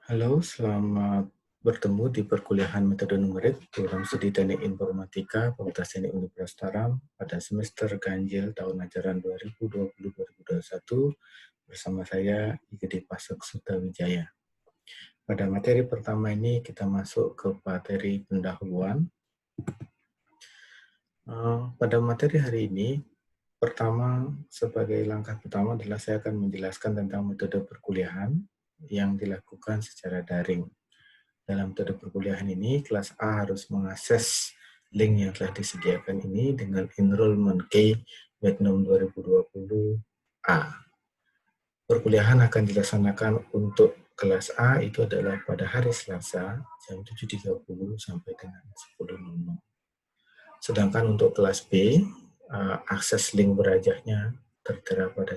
Halo, selamat bertemu di perkuliahan metode numerik program studi Teknik Informatika Fakultas Teknik Universitas Taram pada semester ganjil tahun ajaran 2020-2021 bersama saya IGD Pasek Sutawijaya. Pada materi pertama ini kita masuk ke materi pendahuluan. Pada materi hari ini, sebagai langkah pertama adalah saya akan menjelaskan tentang metode perkuliahan yang dilakukan secara daring. Dalam metode perkuliahan ini, kelas A harus mengakses link yang telah disediakan ini dengan enrollment key Magnum 2020A. Perkuliahan akan dilaksanakan untuk kelas A itu adalah pada hari Selasa jam 7.30 sampai dengan 10.00. Sedangkan untuk kelas B, akses link berajahnya tertera pada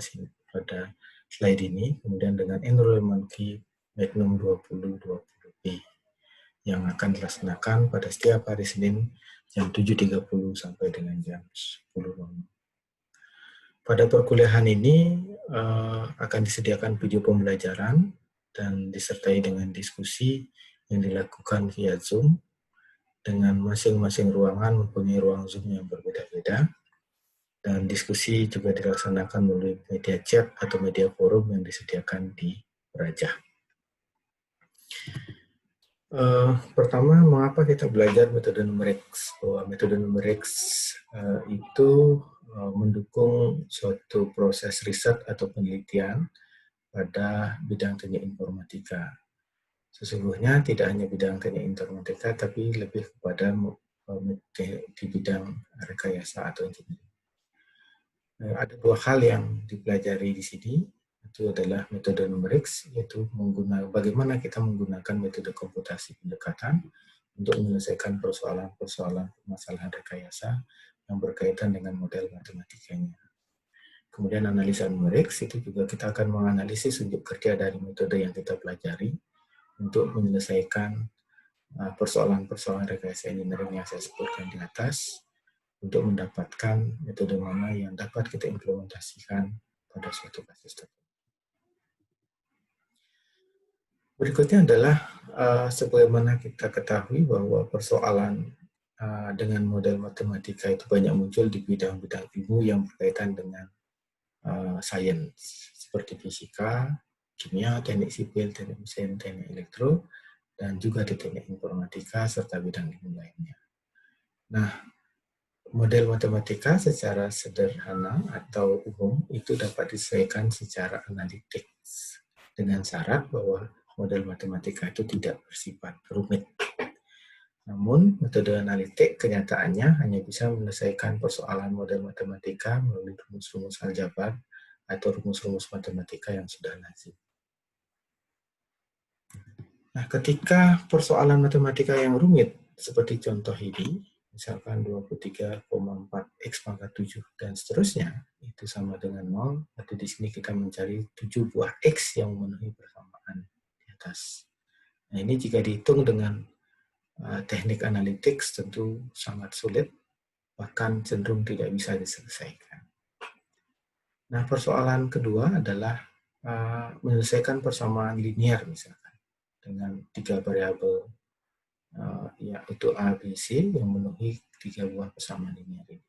slide ini, kemudian dengan enrollment key Magnum 2020B. Yang akan dilaksanakan pada setiap hari Senin jam 7.30 sampai dengan jam 10.00. Pada perkuliahan ini akan disediakan video pembelajaran dan disertai dengan diskusi yang dilakukan via Zoom dengan masing-masing ruangan mempunyai ruang Zoom yang berbeda-beda, dan diskusi juga dilaksanakan melalui media chat atau media forum yang disediakan di Rajah. Pertama, mengapa kita belajar metode numerik? Bahwa metode numerik itu mendukung suatu proses riset atau penelitian pada bidang teknik informatika. Sesungguhnya tidak hanya bidang teknik informatika, tapi lebih kepada di bidang rekayasa atau engineering. Ada dua hal yang dipelajari di sini. Itu adalah metode numerik, yaitu bagaimana kita menggunakan metode komputasi pendekatan untuk menyelesaikan permasalahan rekayasa yang berkaitan dengan model matematikanya. Kemudian analisa numerik, itu juga kita akan menganalisis unjuk kerja dari metode yang kita pelajari untuk menyelesaikan persoalan-persoalan rekayasa engineering yang saya sebutkan di atas, untuk mendapatkan metode mana yang dapat kita implementasikan pada suatu kasus tertentu. Berikutnya adalah sebagaimana kita ketahui bahwa persoalan dengan model matematika itu banyak muncul di bidang-bidang ilmu yang berkaitan dengan sains, seperti fisika, kimia, teknik sipil, teknik mesin, teknik elektro, dan juga di teknik informatika serta bidang ilmu lainnya. Nah, model matematika secara sederhana atau umum itu dapat disesuaikan secara analitik dengan syarat bahwa model matematika itu tidak bersifat rumit. Namun, metode analitik kenyataannya hanya bisa menyelesaikan persoalan model matematika melalui rumus-rumus aljabar atau rumus-rumus matematika yang sudah lazim. Nah, ketika persoalan matematika yang rumit, seperti contoh ini, misalkan 23,4 X pangkat 7 dan seterusnya, itu sama dengan 0, berarti di sini kita mencari 7 buah X yang memenuhi persamaan di atas. Nah, ini jika dihitung dengan teknik analitik tentu sangat sulit, bahkan cenderung tidak bisa diselesaikan. Nah, persoalan kedua adalah menyelesaikan persamaan linier misalkan, dengan 3 variabel yaitu A, B, C yang memenuhi 3 buah persamaan linier ini.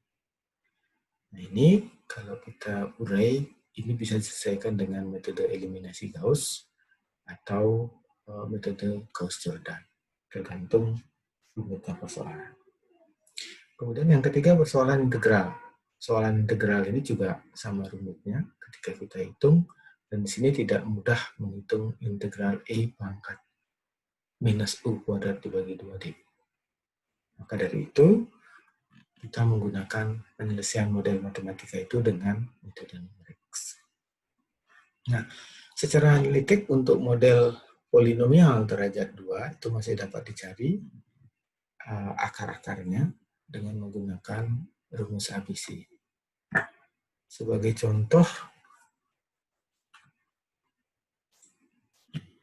Nah, ini kalau kita urai, ini bisa diselesaikan dengan metode eliminasi Gauss atau metode Gauss-Jordan, tergantung rumitnya persoalan. Kemudian yang ketiga, persoalan integral. Persoalan integral ini juga sama rumitnya ketika kita hitung, dan di sini tidak mudah menghitung integral E pangkat minus U kuadrat dibagi 2D. Maka dari itu, kita menggunakan penyelesaian model matematika itu dengan metode numerik. Nah, secara analitik untuk model polinomial derajat 2 itu masih dapat dicari akar-akarnya dengan menggunakan rumus ABC. Sebagai contoh,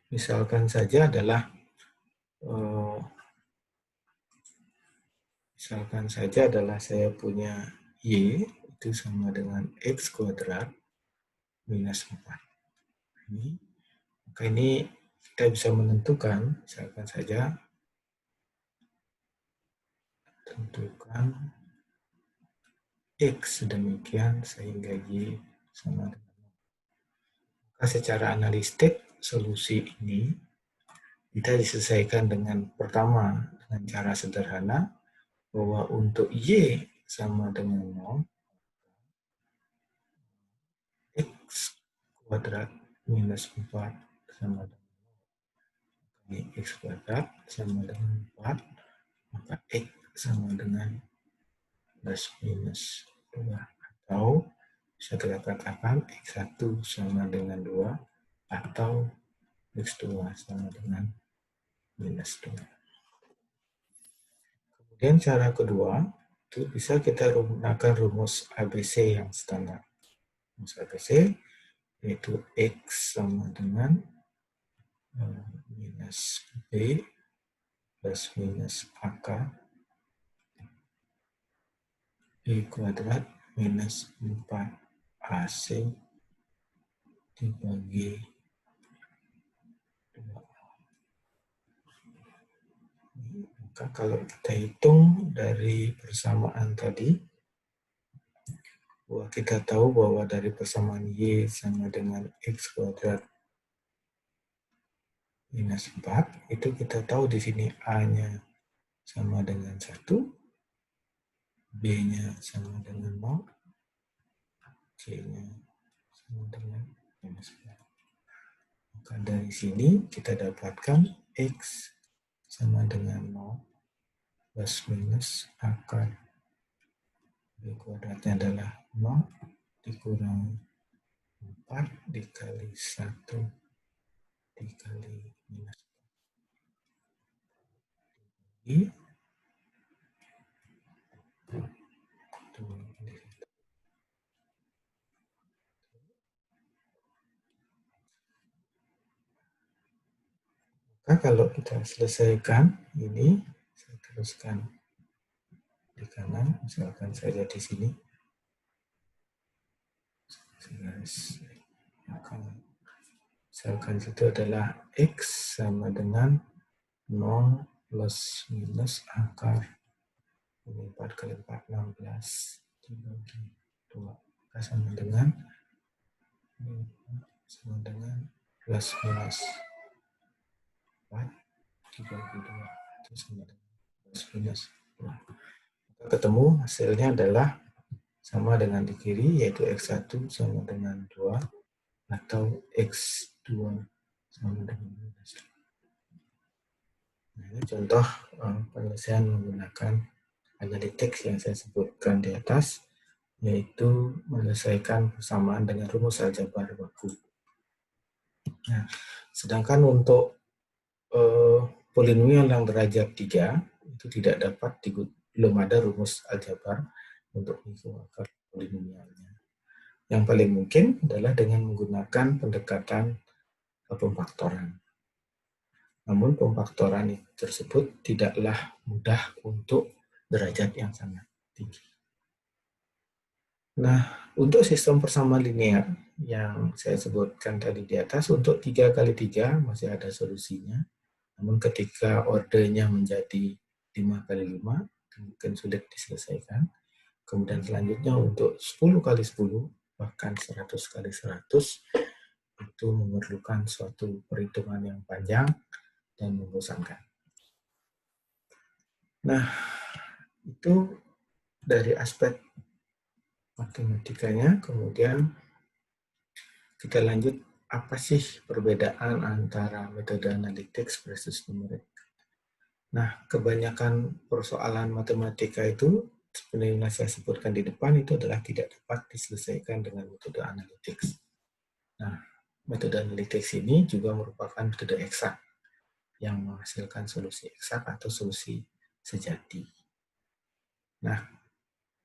misalkan saja saya punya Y itu sama dengan X kuadrat minus 4. Maka ini kita bisa menentukan, misalkan saja, tentukan X sedemikian sehingga Y sama dengan. Maka secara analistik, solusi ini kita diselesaikan dengan pertama, dengan cara sederhana, bahwa untuk Y sama dengan 0, X kuadrat minus 4 sama dengan X kuadrat sama dengan 4, maka X sama dengan plus minus 2. Atau bisa kita katakan X1 sama dengan 2, atau X2 sama dengan minus 2. Kemudian cara kedua, itu bisa kita gunakan rumus ABC yang standar. Rumus ABC yaitu X sama dengan minus B plus minus AK B kuadrat minus 4AC dibagi 2. Maka kalau kita hitung dari persamaan tadi, bahwa kita tahu bahwa dari persamaan Y sama dengan X kuadrat minus 4, itu kita tahu di sini A-nya sama dengan 1, B-nya sama dengan 0, C-nya sama dengan minus 4. Maka dari sini kita dapatkan X sama dengan 0 plus minus akar B kuadratnya adalah 0 dikurangi 4 dikali 1 dikali minus 4. Maka kalau kita selesaikan ini, saya teruskan di kanan, misalkan saja di sini. Misalkan itu adalah X sama dengan 0 plus minus akar 4 kali 4, 16 dibagi 2. Maka sama dengan plus minus 4 dibagi 2. Itu sama dengan plus minus 2. Maka ketemu hasilnya adalah sama dengan di kiri, yaitu X1 sama dengan 2 atau X2 sama dengan minus 2. Nah, ini contoh penyelesaian menggunakan analytics yang saya sebutkan di atas, yaitu menyelesaikan persamaan dengan rumus aljabar baku. Nah, sedangkan untuk polinomial yang derajat 3, itu tidak dapat, belum ada rumus aljabar untuk menghitung akar polinomialnya. Yang paling mungkin adalah dengan menggunakan pendekatan pemfaktoran. Namun pemfaktoran tersebut tidaklah mudah untuk derajat yang sangat tinggi. Nah, untuk sistem persamaan linear yang saya sebutkan tadi di atas, untuk 3 kali 3 masih ada solusinya. Namun ketika ordernya menjadi 5 kali 5, mungkin sulit diselesaikan. Kemudian selanjutnya untuk 10 kali 10, bahkan 100 kali 100, itu memerlukan suatu perhitungan yang panjang dan membosankan. Nah, itu dari aspek matematikanya. Kemudian kita lanjut, apa sih perbedaan antara metode analytics versus numerik. Nah, kebanyakan persoalan matematika itu, seperti yang saya sebutkan di depan, itu adalah tidak dapat diselesaikan dengan metode analytics. Nah, metode analytics ini juga merupakan metode eksak yang menghasilkan solusi eksak atau solusi sejati. Nah,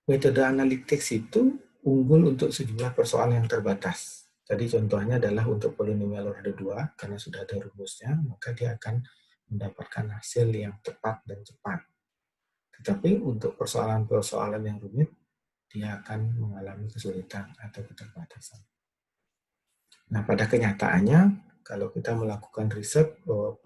metode analytics itu unggul untuk sejumlah persoalan yang terbatas. Tadi contohnya adalah untuk polinomial order 2, karena sudah ada rumusnya, maka dia akan mendapatkan hasil yang tepat dan cepat. Tetapi untuk persoalan-persoalan yang rumit, dia akan mengalami kesulitan atau keterbatasan. Nah, pada kenyataannya, kalau kita melakukan riset bahwa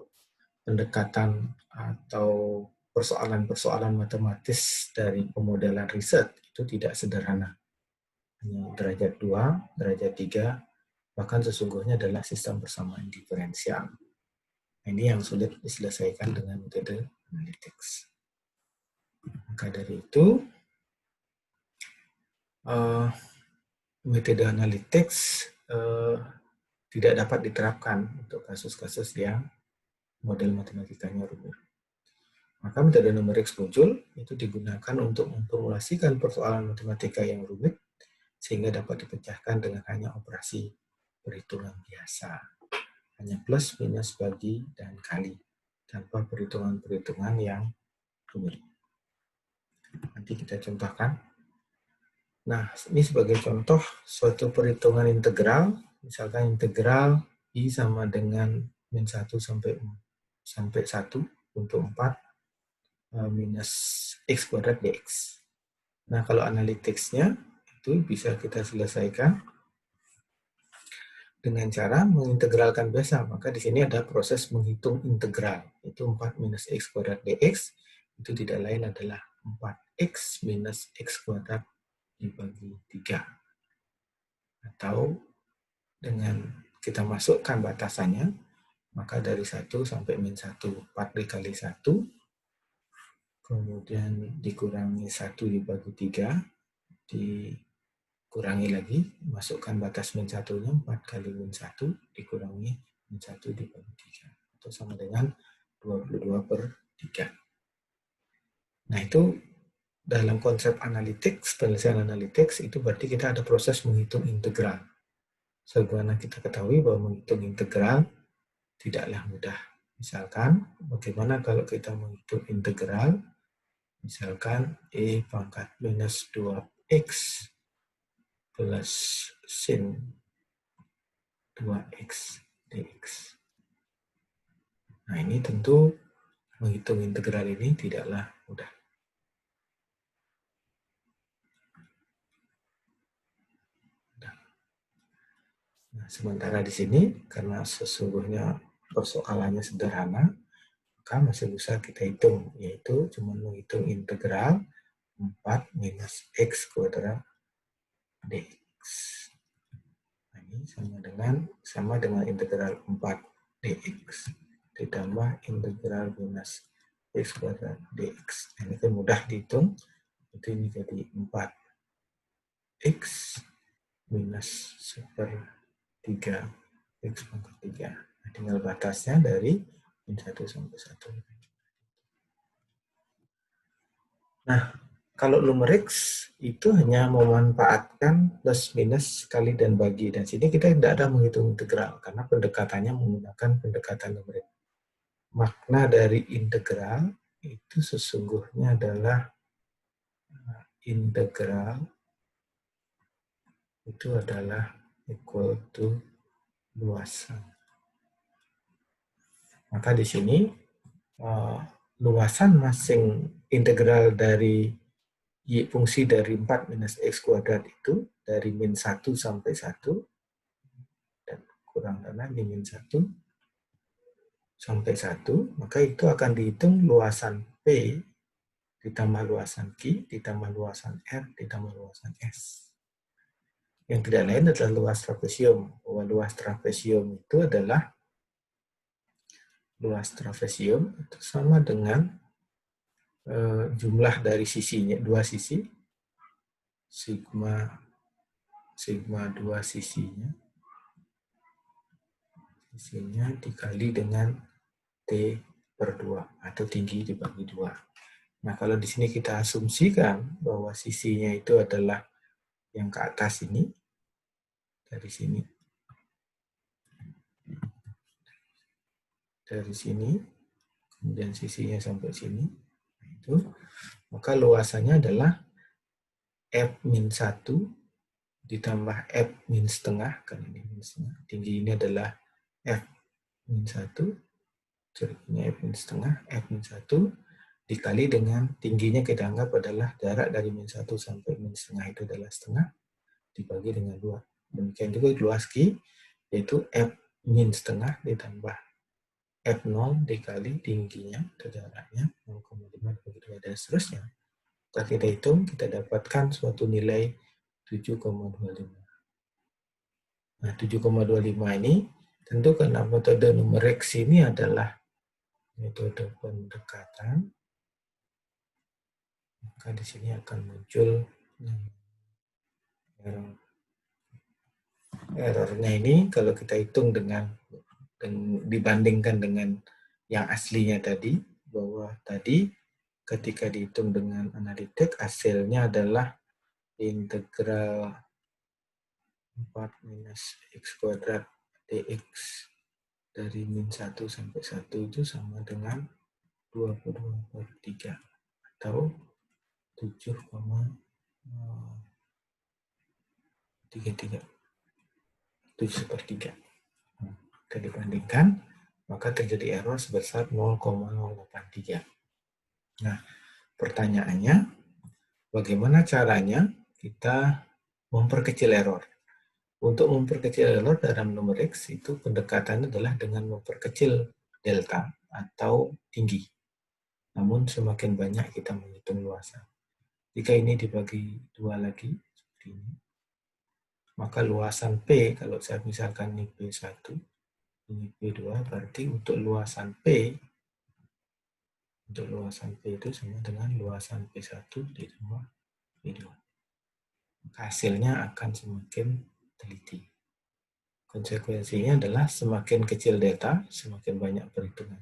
pendekatan atau persoalan-persoalan matematis dari pemodelan riset itu tidak sederhana. Hanya derajat 2, derajat 3, bahkan sesungguhnya adalah sistem persamaan diferensial. Ini yang sulit diselesaikan dengan metode analytics. Maka dari itu, metode analytics tidak dapat diterapkan untuk kasus-kasus yang model matematikanya rumit. Maka metode numerix muncul, itu digunakan untuk memformulasikan persoalan matematika yang rumit, sehingga dapat dipecahkan dengan hanya operasi perhitungan biasa. Hanya plus, minus, bagi, dan kali, tanpa perhitungan-perhitungan yang rumit. Nanti kita contohkan. Nah, ini sebagai contoh suatu perhitungan integral, misalkan integral I sama dengan min 1 sampai 1 untuk 4 minus x kuadrat dx. Nah, kalau analytics-nya itu bisa kita selesaikan dengan cara mengintegralkan biasa. Maka di sini ada proses menghitung integral. Itu 4 minus x kuadrat dx. Itu tidak lain adalah 4x minus x kuadrat dibagi 3. Atau dengan kita masukkan batasannya, maka dari 1 sampai min 1, 4 dikali 1, kemudian dikurangi 1 dibagi 3, dikurangi lagi, masukkan batas min 1-nya, 4 kali min 1, dikurangi min 1 dibagi 3. Itu sama dengan 22 per 3. Nah, itu dalam konsep analytics, penyelesaian analytics, itu berarti kita ada proses menghitung integral. Sebagaimana kita ketahui bahwa menghitung integral tidaklah mudah. Misalkan, bagaimana kalau kita menghitung integral, misalkan E pangkat minus 2x plus sin 2x dx. Nah, ini tentu menghitung integral ini tidaklah mudah. Nah, sementara di sini, karena sesungguhnya persoalannya sederhana, maka masih bisa kita hitung, yaitu cuma menghitung integral 4 minus x kuadrat dx. Nah, ini sama dengan integral 4 dx ditambah integral minus x kuadrat dx. Ini kan mudah dihitung. Itu ini jadi 4x minus 1/3 x pangkat 3. Nah, tinggal batasnya dari min 1 sampai 1. Nah, kalau numerix itu hanya memanfaatkan plus minus kali dan bagi, dan sini kita tidak ada menghitung integral karena pendekatannya menggunakan pendekatan numerik. Makna dari integral itu sesungguhnya adalah integral itu adalah equal to luasan. Maka di sini luasan masing integral dari y fungsi dari 4 minus x kuadrat itu dari min 1 sampai 1 dan kurang kanan di min 1 sampai 1, maka itu akan dihitung luasan P ditambah luasan Q ditambah luasan R ditambah luasan S. Yang tidak lain adalah luas trapesium. Bahwa luas trapesium itu adalah luas trapesium itu sama dengan jumlah dari sisinya, dua sisi, sigma dua sisinya dikali dengan T per 2 atau tinggi dibagi 2. Nah, kalau di sini kita asumsikan bahwa sisinya itu adalah yang ke atas ini, dari sini, kemudian sisinya sampai sini, itu, maka luasannya adalah F-1 ditambah F-setengah, kan ini min setengah, tinggi ini adalah F-1, ini F-setengah, F-1 dikali dengan tingginya kita anggap adalah jarak dari min 1 sampai min setengah itu adalah setengah, dibagi dengan 2. Demikian juga luas Q, yaitu F min setengah ditambah F0 dikali tingginya atau jaraknya 0,5 bagi 2 dan seterusnya. Setelah kita hitung, kita dapatkan suatu nilai 7,25. Nah, 7,25 ini tentu karena metode numerik ini adalah metode pendekatan, maka di sini akan muncul error. Errornya ini kalau kita hitung dengan dibandingkan dengan yang aslinya tadi, bahwa tadi ketika dihitung dengan analitik hasilnya adalah integral 4 minus x kuadrat dx dari min 1 sampai 1 itu sama dengan 22/3 atau 7,33 7/3. Kita dibandingkan, maka terjadi error sebesar 0,083. Nah, pertanyaannya, bagaimana caranya kita memperkecil error? Untuk memperkecil error dalam numerik itu pendekatannya adalah dengan memperkecil delta atau tinggi. Namun semakin banyak kita menghitung luasan. Jika ini dibagi dua lagi, seperti ini, maka luasan P, kalau saya misalkan ini P1, ini P2, berarti untuk luasan P itu sama dengan luasan P1 ditambah P2. Hasilnya akan semakin teliti. Konsekuensinya adalah semakin kecil delta, semakin banyak perhitungan.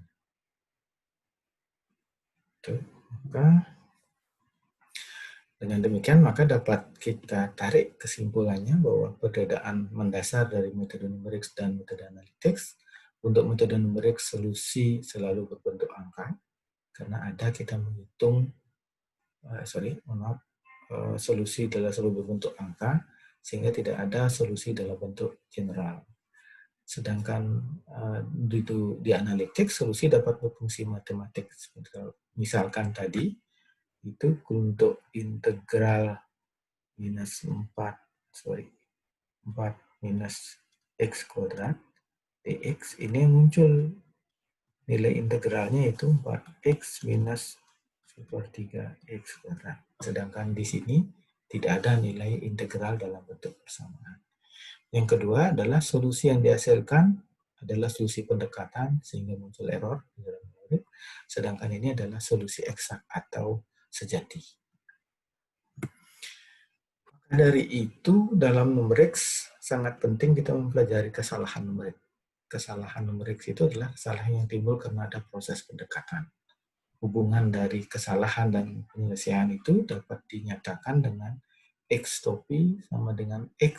Maka dengan demikian maka dapat kita tarik kesimpulannya bahwa perbedaan mendasar dari metode numerik dan metode analytics. Untuk metode numerik solusi selalu berbentuk angka karena ada kita menghitung solusi dalam selalu berbentuk angka sehingga tidak ada solusi dalam bentuk general. Sedangkan di analitik solusi dapat berfungsi matematik. Misalkan tadi itu untuk integral minus 4 minus x kuadrat dx ini muncul nilai integralnya itu 4x minus 1/3 x kuadrat. Sedangkan di sini tidak ada nilai integral dalam bentuk persamaan. Yang kedua adalah solusi yang dihasilkan adalah solusi pendekatan sehingga muncul error. Sedangkan ini adalah solusi eksak atau sejati. Dari itu dalam numerik sangat penting kita mempelajari kesalahan numerik. Kesalahan numerik itu adalah kesalahan yang timbul karena ada proses pendekatan. Hubungan dari kesalahan dan penyelesaian itu dapat dinyatakan dengan x topi sama dengan x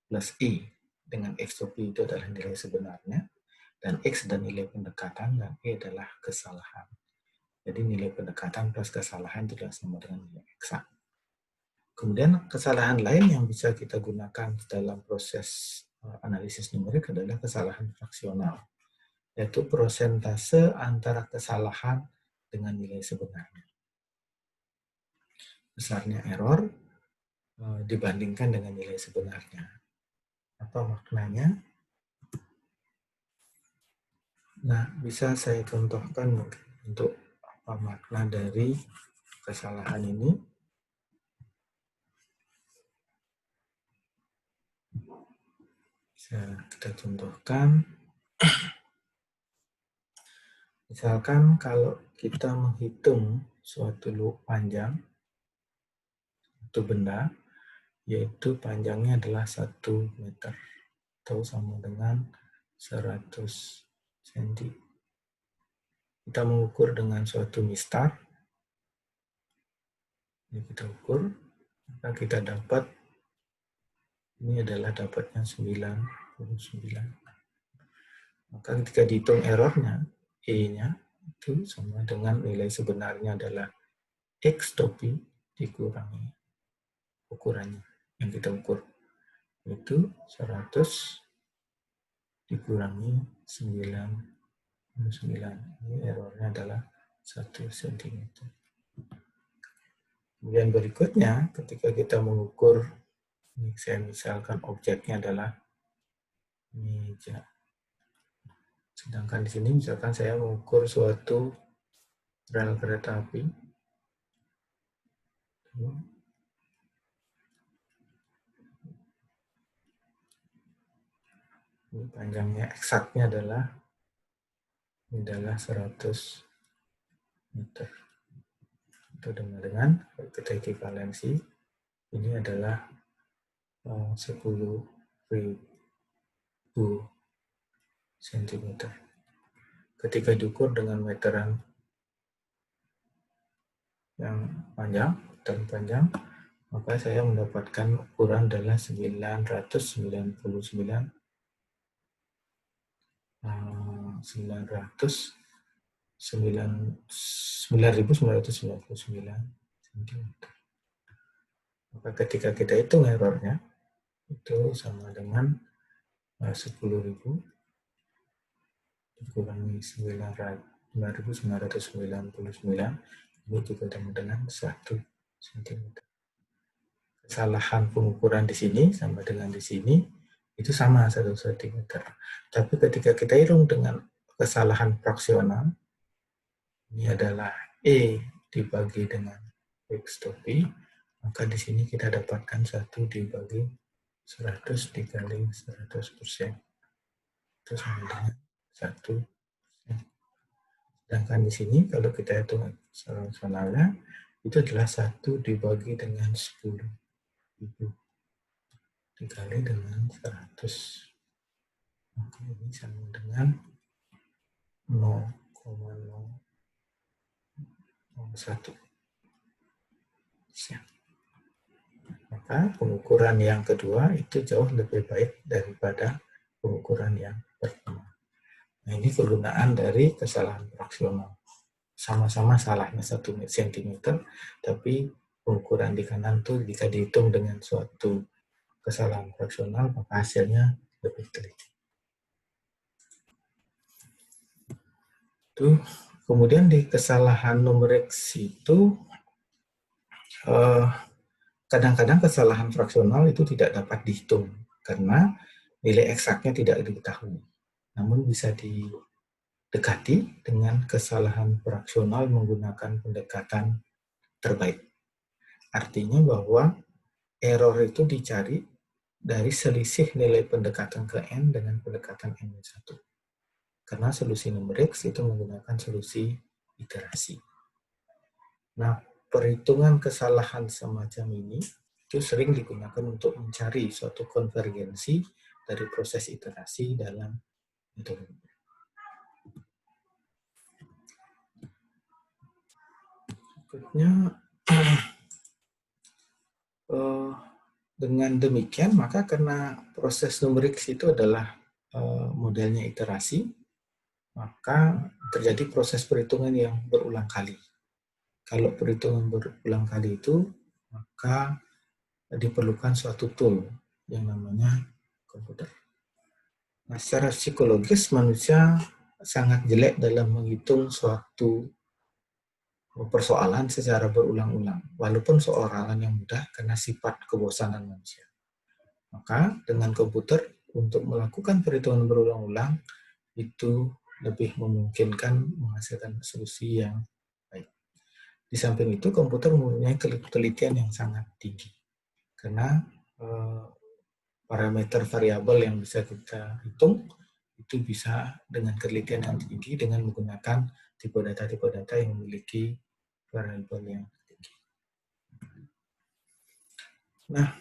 plus e. Dengan x topi itu adalah nilai sebenarnya, dan x dan nilai pendekatan, dan e adalah kesalahan. Jadi nilai pendekatan plus kesalahan itu adalah sama dengan nilai eksak. Kemudian kesalahan lain yang bisa kita gunakan dalam proses analisis numerik adalah kesalahan fraksional, yaitu persentase antara kesalahan dengan nilai sebenarnya. Besarnya error dibandingkan dengan nilai sebenarnya. Apa maknanya? Nah, bisa saya contohkan untuk apa makna dari kesalahan ini. Bisa kita contohkan. Misalkan kalau kita menghitung suatu loop panjang, itu benda, yaitu panjangnya adalah 1 meter atau sama dengan 100 cm. Kita mengukur dengan suatu mistar. Ini kita ukur, maka kita dapat ini adalah dapatnya 99. Maka ketika dihitung errornya, E-nya itu sama dengan nilai sebenarnya adalah X topi dikurangi ukurannya yang kita ukur. Itu 100 dikurangi 99. Ini errornya adalah 1 cm. Kemudian berikutnya, ketika kita mengukur, ini saya misalkan objeknya adalah meja. Sedangkan di sini misalkan saya mengukur suatu rel kereta api. Ini panjangnya eksaknya adalah 100 meter. Itu dengan kita ekivalensi ini adalah 10.000 cm. Ketika diukur dengan meteran yang panjang, maka saya mendapatkan ukuran adalah 999 cm. Maka ketika kita hitung errornya, itu sama dengan 10.000 dikurangi 9.999, ini juga sama dengan 1 cm. Kesalahan pengukuran di sini sama dengan di sini, itu sama 1 cm. Tapi ketika kita hitung dengan kesalahan fraksional, ini adalah E dibagi dengan X topi, maka di sini kita dapatkan 1 dibagi 100 dikali 100%. Itu sama dengan 1. Sedangkan di sini kalau kita hitung fraksionalnya, itu adalah 1 dibagi dengan 10.000 dikali dengan 100. Maka ini sama dengan 0,001. Maka pengukuran yang kedua itu jauh lebih baik daripada pengukuran yang pertama. Nah, ini kegunaan dari kesalahan fraksional. Sama-sama salahnya 1 cm, tapi pengukuran di kanan tuh jika dihitung dengan suatu kesalahan fraksional, maka hasilnya lebih teliti. Tuh, kemudian di kesalahan numerik itu kadang-kadang kesalahan fraksional itu tidak dapat dihitung karena nilai eksaknya tidak diketahui. Namun bisa didekati dengan kesalahan fraksional menggunakan pendekatan terbaik. Artinya bahwa error itu dicari dari selisih nilai pendekatan ke N dengan pendekatan N-1. Karena solusi numerik itu menggunakan solusi iterasi. Nah, perhitungan kesalahan semacam ini itu sering digunakan untuk mencari suatu konvergensi dari proses iterasi dalam metode. Berikutnya, dengan demikian, maka karena proses numerik itu adalah modelnya iterasi, maka terjadi proses perhitungan yang berulang kali. Kalau perhitungan berulang kali itu, maka diperlukan suatu tool yang namanya komputer. Nah, secara psikologis manusia sangat jelek dalam menghitung suatu persoalan secara berulang-ulang, walaupun soalan yang mudah karena sifat kebosanan manusia. Maka dengan komputer untuk melakukan perhitungan berulang-ulang itu lebih memungkinkan menghasilkan solusi yang baik. Di samping itu, komputer mempunyai ketelitian yang sangat tinggi karena parameter variabel yang bisa kita hitung itu bisa dengan ketelitian yang tinggi dengan menggunakan tipe data yang memiliki variabel yang tinggi. Nah,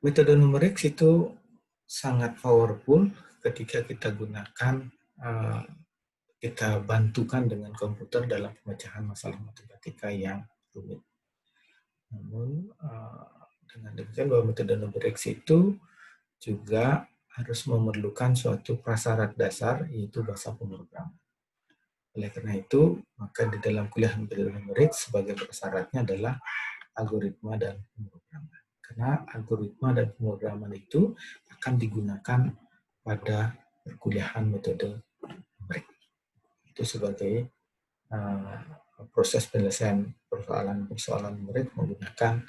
metode numerik itu sangat powerful ketika kita gunakan, kita bantukan dengan komputer dalam pemecahan masalah matematika yang rumit. Namun, dengan demikian bahwa metode numerik itu juga harus memerlukan suatu prasyarat dasar, yaitu bahasa pemrograman. Oleh karena itu, maka di dalam kuliah metode numerik sebagai prasyaratnya adalah algoritma dan pemrograman. Karena algoritma dan pemrograman itu akan digunakan pada perkuliahan metode numerik. Itu sebagai proses penyelesaian persoalan numerik menggunakan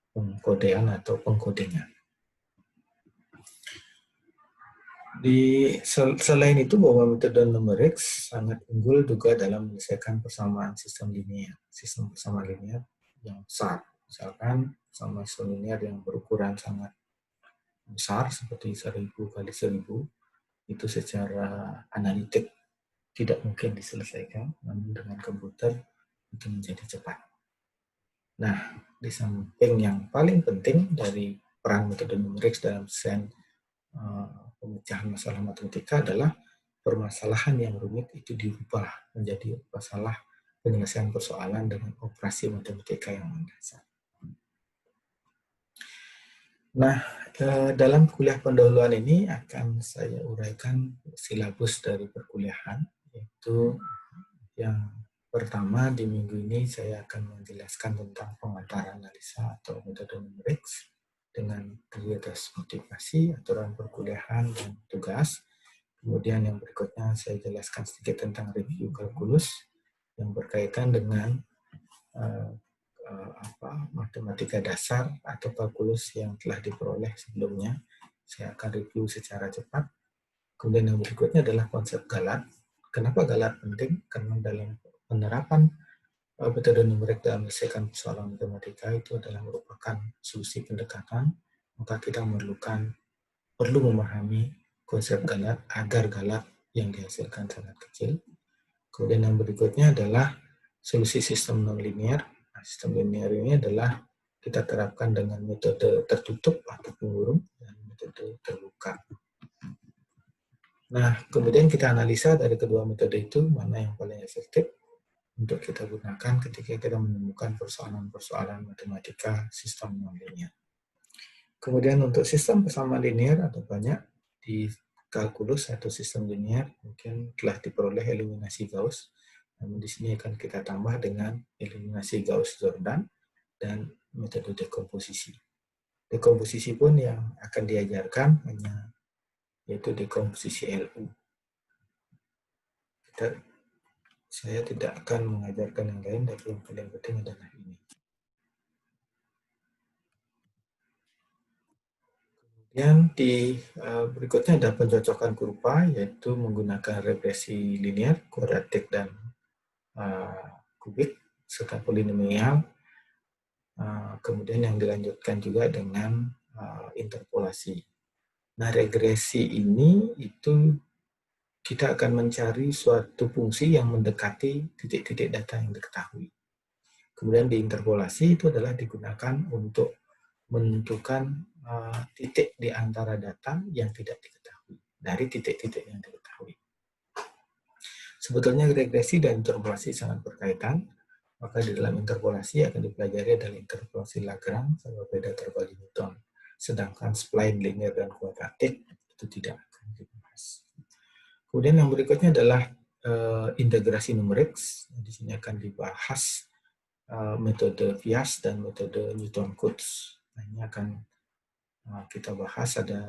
pengkodean atau pengkodengan. Selain itu, bahwa metode numerik sangat unggul juga dalam menyelesaikan persamaan sistem linear. Sistem persamaan linear yang besar. Misalkan persamaan sistem linear yang berukuran sangat besar, seperti 1000 kali 1000, itu secara analitik tidak mungkin diselesaikan, namun dengan komputer itu menjadi cepat. Nah, di samping yang paling penting dari peran metode numerik dalam desain pemecahan masalah matematika adalah permasalahan yang rumit itu dirubah menjadi masalah penyelesaian persoalan dengan operasi matematika yang mendasar. Nah, dalam kuliah pendahuluan ini akan saya uraikan silabus dari perkuliahan, yaitu yang pertama di minggu ini saya akan menjelaskan tentang pengantar analisa atau metode numerik dengan prioritas motivasi, aturan perkuliahan, dan tugas. Kemudian yang berikutnya saya jelaskan sedikit tentang review kalkulus yang berkaitan dengan matematika dasar atau kalkulus yang telah diperoleh sebelumnya. Saya akan review secara cepat. Kemudian yang berikutnya adalah konsep galat. Kenapa galat penting? Karena dalam penerapan metode numerik dalam menyelesaikan persoalan matematika itu adalah merupakan solusi pendekatan, maka kita perlu memahami konsep galat agar galat yang dihasilkan sangat kecil. Kemudian yang berikutnya adalah solusi sistem nonlinear. Nah, sistem linear ini adalah kita terapkan dengan metode tertutup atau pengurung dan metode terbuka. Nah, kemudian kita analisa dari kedua metode itu mana yang paling efektif untuk kita gunakan ketika kita menemukan persoalan-persoalan matematika sistem nonlinear. Kemudian untuk sistem persamaan linear ada banyak di kalkulus atau sistem linear mungkin telah diperoleh eliminasi Gauss. Namun di sini akan kita tambah dengan eliminasi Gauss-Jordan dan metode dekomposisi. Dekomposisi pun yang akan diajarkan hanya yaitu dekomposisi LU. Saya tidak akan mengajarkan yang lain, tapi yang paling penting adalah ini. Kemudian di berikutnya ada pencocokan kurva, yaitu menggunakan regresi linear, kuadratik, dan kubik, serta polinomial. Kemudian yang dilanjutkan juga dengan interpolasi. Nah, regresi ini itu kita akan mencari suatu fungsi yang mendekati titik-titik data yang diketahui. Kemudian di interpolasi itu adalah digunakan untuk menentukan titik di antara data yang tidak diketahui dari titik-titik yang diketahui. Sebetulnya regresi dan interpolasi sangat berkaitan, maka di dalam interpolasi akan dipelajari adalah interpolasi Lagrange sama beda terbagi Newton. Sedangkan spline linear dan kuadratik itu tidak akan dibahas. Kemudian yang berikutnya adalah integrasi numerik. Di sini akan dibahas metode Vias dan metode Newton-Cotes. Nah, ini akan kita bahas. Ada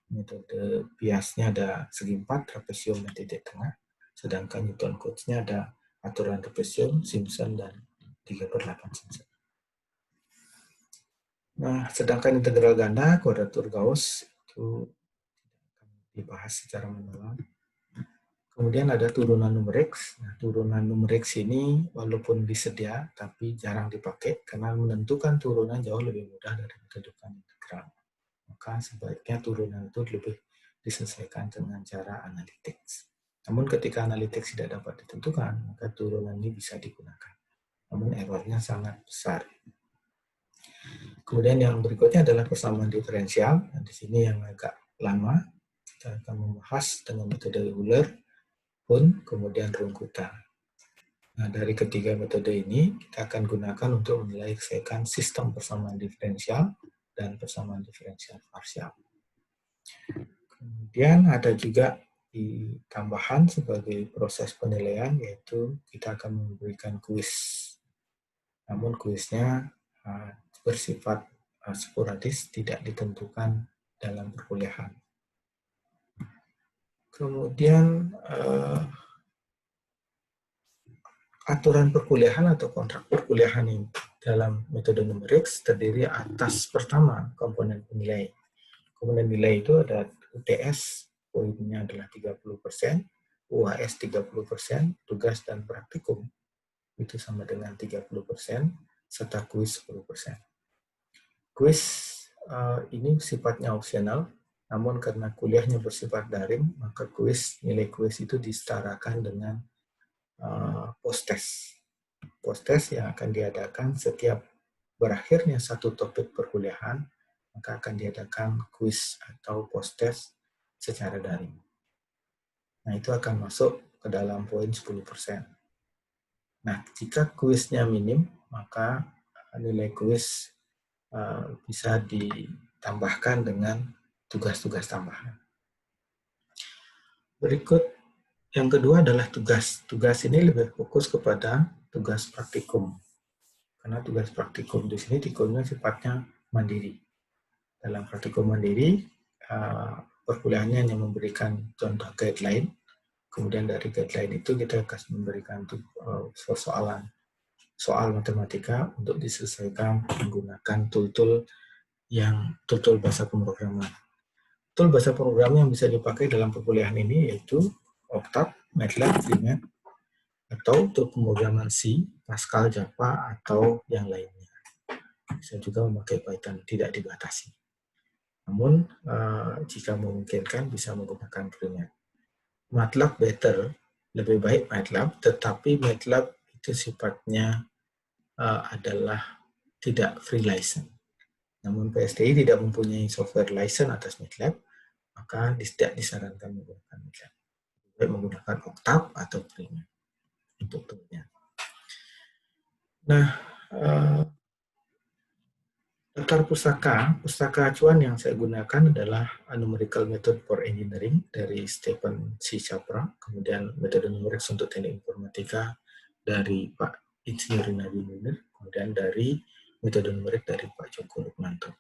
metode Viasnya ada segi 4, trapesium dan titik tengah. Sedangkan Newton-Cotes-nya ada aturan trapesium, Simpson, dan 3/8 Simpson. Nah, sedangkan integral ganda, kuadratur Gauss, itu akan dibahas secara mendalam. Kemudian ada turunan numerik. Nah, turunan numerik ini walaupun disedia, tapi jarang dipakai karena menentukan turunan jauh lebih mudah dari menentukan integral. Maka sebaiknya turunan itu lebih diselesaikan dengan cara analitik. Namun ketika analitik tidak dapat ditentukan, maka turunan ini bisa digunakan. Namun errornya sangat besar. Kemudian yang berikutnya adalah persamaan diferensial. Nah, di sini yang agak lama, kita akan membahas dengan metode Euler, kemudian Runge-Kutta. Nah, dari ketiga metode ini, kita akan gunakan untuk menyelesaikan sistem persamaan diferensial dan persamaan diferensial parsial. Kemudian ada juga di tambahan sebagai proses penilaian, yaitu kita akan memberikan kuis. Namun kuisnya bersifat sporadis, tidak ditentukan dalam perkuliahan. Kemudian aturan perkuliahan atau kontrak perkuliahan ini dalam metode numerik terdiri atas pertama komponen penilai. Komponen nilai itu ada UTS, poinnya adalah 30%, UAS 30%, tugas dan praktikum itu sama dengan 30%, serta kuis 10%. Kuis ini sifatnya opsional, namun karena kuliahnya bersifat daring, maka nilai kuis itu disetarakan dengan post-test. Post-test yang akan diadakan setiap berakhirnya satu topik perkuliahan, maka akan diadakan kuis atau post-test secara daring. Nah, itu akan masuk ke dalam poin 10%. Nah, jika kuisnya minim, maka nilai kuis bisa ditambahkan dengan tugas-tugas tambahan. Berikut yang kedua adalah tugas. Tugas ini lebih fokus kepada tugas praktikum. Karena tugas praktikum di sini dikurnya sifatnya mandiri. Dalam praktikum mandiri, perkuliahannya hanya memberikan contoh guideline. Kemudian dari guideline itu kita akan memberikan soal matematika untuk diselesaikan menggunakan tool-tool bahasa pemrograman. Tool bahasa pemrograman yang bisa dipakai dalam perkuliahan ini yaitu Octave, MATLAB, Freeman, atau tool pemrograman C, Pascal, Java, atau yang lainnya. Bisa juga memakai Python, tidak dibatasi. Namun, jika memungkinkan bisa menggunakan Freeman. MATLAB better, lebih baik MATLAB, tetapi MATLAB itu sifatnya adalah tidak free license. Namun PSTI tidak mempunyai software license atas MATLAB, maka tidak disarankan menggunakan MATLAB. Baik menggunakan Octave atau Freeman untuk toolnya. Nah, daftar pustaka acuan yang saya gunakan adalah Numerical Method for Engineering dari Stephen C. Chapra, kemudian metode numerik untuk teknik informatika dari Pak Insinyur Rinaldi Munir, kemudian dari metode numerik dari Pak Joko Lukmanto.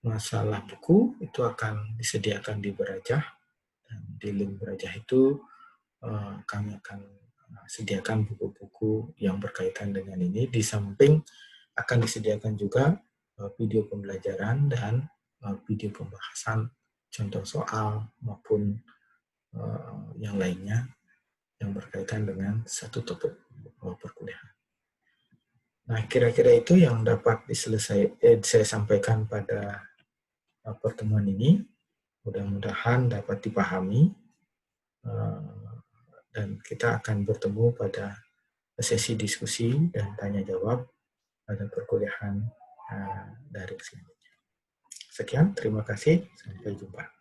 Masalah buku itu akan disediakan di Berajah, dan di link Berajah itu kami akan sediakan buku-buku yang berkaitan dengan ini. Di samping akan disediakan juga video pembelajaran dan video pembahasan contoh soal maupun yang lainnya yang berkaitan dengan satu topik perkuliahan. Nah, kira-kira itu yang dapat saya sampaikan pada pertemuan ini. Mudah-mudahan dapat dipahami dan kita akan bertemu pada sesi diskusi dan tanya jawab pada perkuliahan daring selanjutnya. Sekian, terima kasih, sampai jumpa.